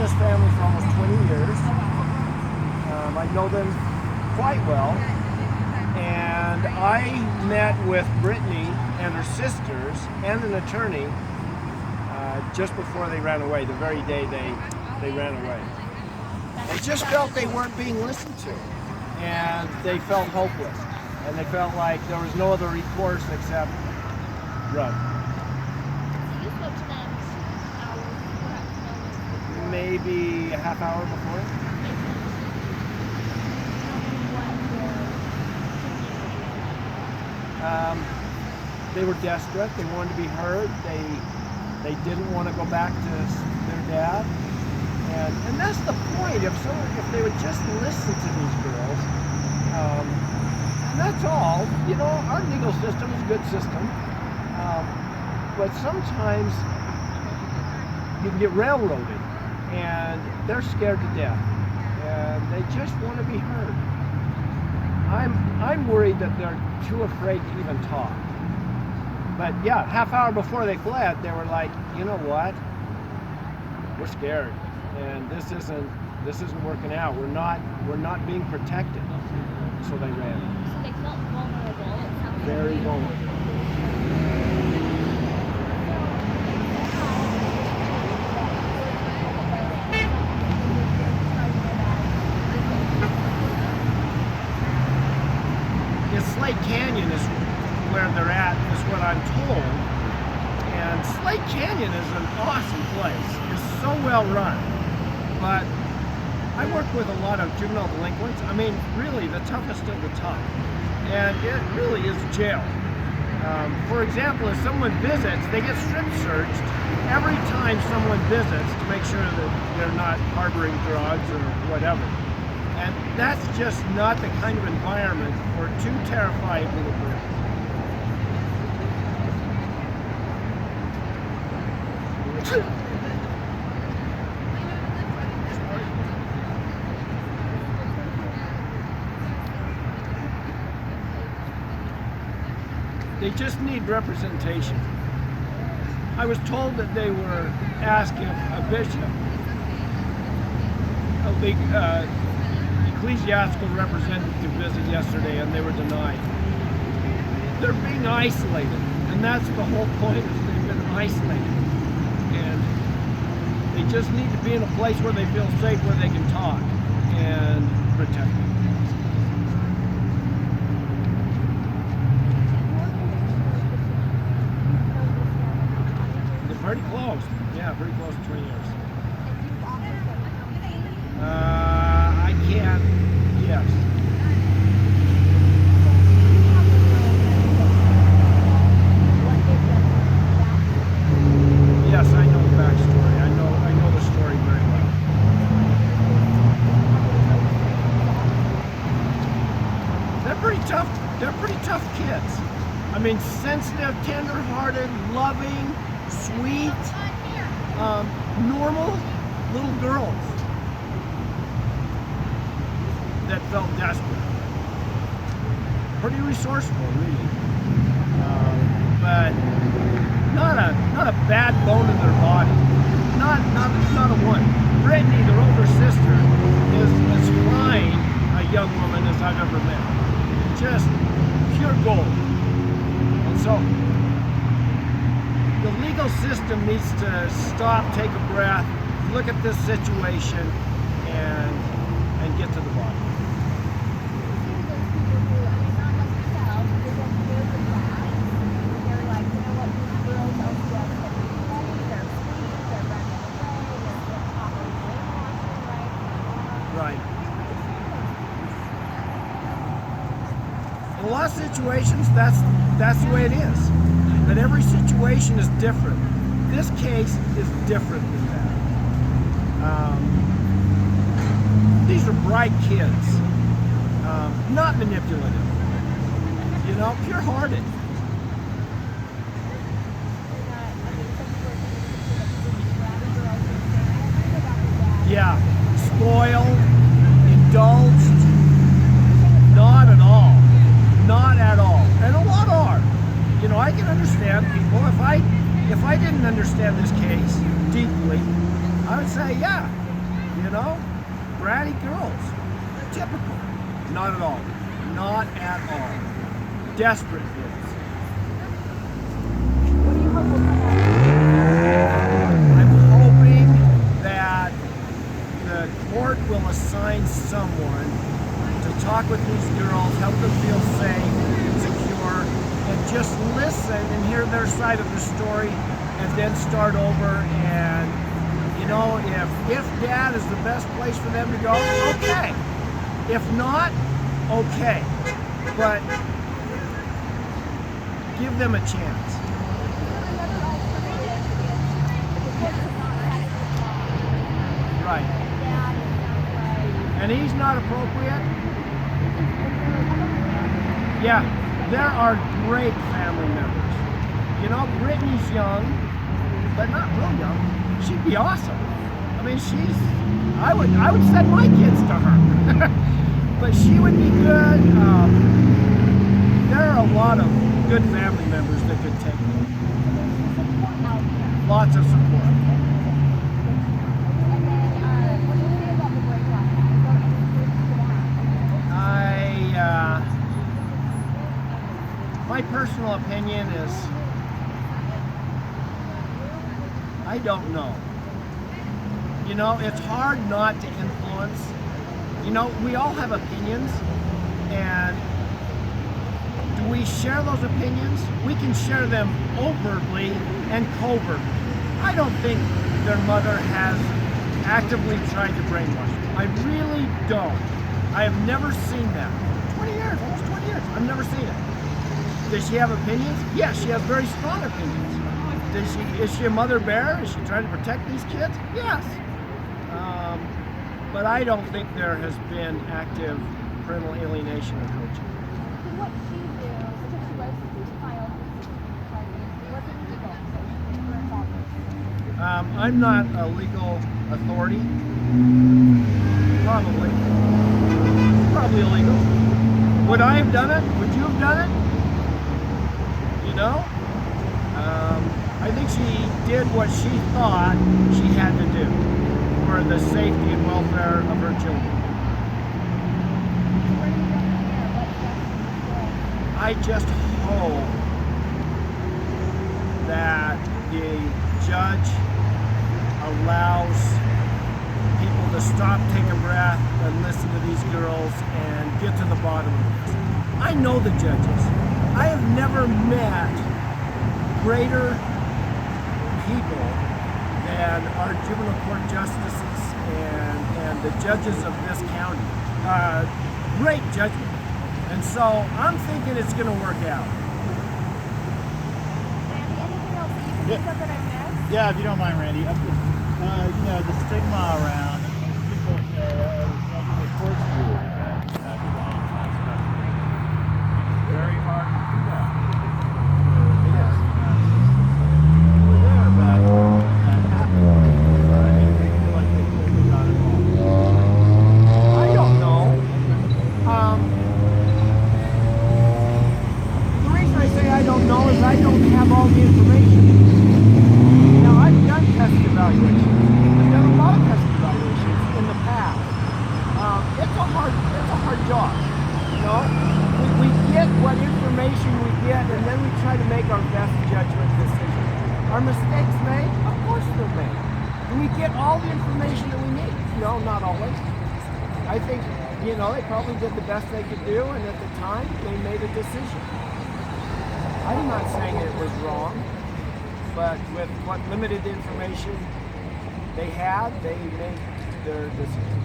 this family for almost 20 years. I know them quite well. And I met with Brittany and her sisters and an attorney just before they ran away, the very day they ran away. They just felt they weren't being listened to, and they felt hopeless, and they felt like there was no other recourse except run. You spoke to them hours before? Maybe a half hour before. They were desperate. They wanted to be heard. They didn't want to go back to their dad. And that's the point. If they would just listen to these girls, and that's all. You know, our legal system is a good system, but sometimes you can get railroaded, and they're scared to death, and they just want to be heard. I'm worried that they're too afraid to even talk. But yeah, half hour before they fled, they were like, you know what? We're scared, and this isn't working out. We're not being protected. So they ran. So they felt vulnerable. It sounds Very vulnerable. Slate Canyon is where they're at, is what I'm told. And Slate Canyon is an awesome place. It's so well run. But I work with a lot of juvenile delinquents. I mean, really the toughest of the tough. And it really is jail. For example, if someone visits, they get strip searched every time someone visits to make sure that they're not harboring drugs or whatever. And that's just not the kind of environment for two terrified little girls. They just need representation. I was told that they were asked if a bishop, ecclesiastical representative to visit yesterday, and they were denied. They're being isolated, and that's the whole point, is they've been isolated. And they just need to be in a place where they feel safe, where they can talk and protect them. They're pretty close. Yeah, pretty close to 20 years. I can't, yes. Yes, I know the backstory. I know the story very well. They're pretty tough kids. I mean, sensitive, tender-hearted, loving, sweet, normal little girls that felt desperate. Pretty resourceful, really, but not a bad bone in their body. Not a one. Brittany, their older sister, is as fine a young woman as I've ever met. Just pure gold. And so the legal system needs to stop, take a breath, look at this situation, and get to the bottom. Right. In a lot of situations, that's the way it is. But every situation is different. This case is different than that. These are bright kids, not manipulative. You know, pure-hearted. Yeah, spoiled, indulged, not at all. Not at all. And a lot are. You know, I can understand people. If I didn't understand this case deeply, I would say, yeah, you know? Bratty girls. Typical. Not at all. Not at all. Desperate girls. What do you hope will come out? I'm hoping that the court will assign someone to talk with these girls, help them feel safe, secure, and just listen and hear their side of the story, and then start over. And you know, if dad is the best place for them to go, okay. If not, okay. But give them a chance. Right. And he's not appropriate? Yeah, there are great family members. You know, Brittany's young, but not real young. She'd be awesome. I mean, I would send my kids to her. But she would be good. There are a lot of good family members that could take them. Lots of support. My personal opinion is, I don't know. You know, it's hard not to influence. You know, we all have opinions, and do we share those opinions? We can share them overtly and covertly. I don't think their mother has actively tried to brainwash them. I really don't. I have never seen that. 20 years, almost 20 years, I've never seen it. Does she have opinions? Yes, she has very strong opinions. Is she a mother bear? Is she trying to protect these kids? Yes. But I don't think there has been active parental alienation or coaching. What she do, because she was filed wasn't legal for involvement. I'm not a legal authority. Probably illegal. Would I have done it? Would you have done it? You know? I think she did what she thought she had to do for the safety and welfare of her children. I just hope that the judge allows people to stop, take a breath, and listen to these girls and get to the bottom of this. I know the judges. I have never met greater people than our juvenile court justices and the judges of this county. Great judgment. And so I'm thinking it's going to work out. Randy, anything else that you can think of that I missed? Yeah, if you don't mind, Randy. You know, the stigma around people, the courts do very hard to do that. It is. We're there, but that happens. They feel like they got it wrong. I don't know. The reason I say I don't know is I don't have all the information. Now, I've done test evaluations. I've done a lot of test evaluations in the past. It's a hard job. You know, we get what information we get, and then we try to make our best judgment decision. Are mistakes made? Of course they're made. Do we get all the information that we need? No, not always. I think, you know, they probably did the best they could do, and at the time, they made a decision. I'm not saying it was wrong, but with what limited information they had, they made their decision.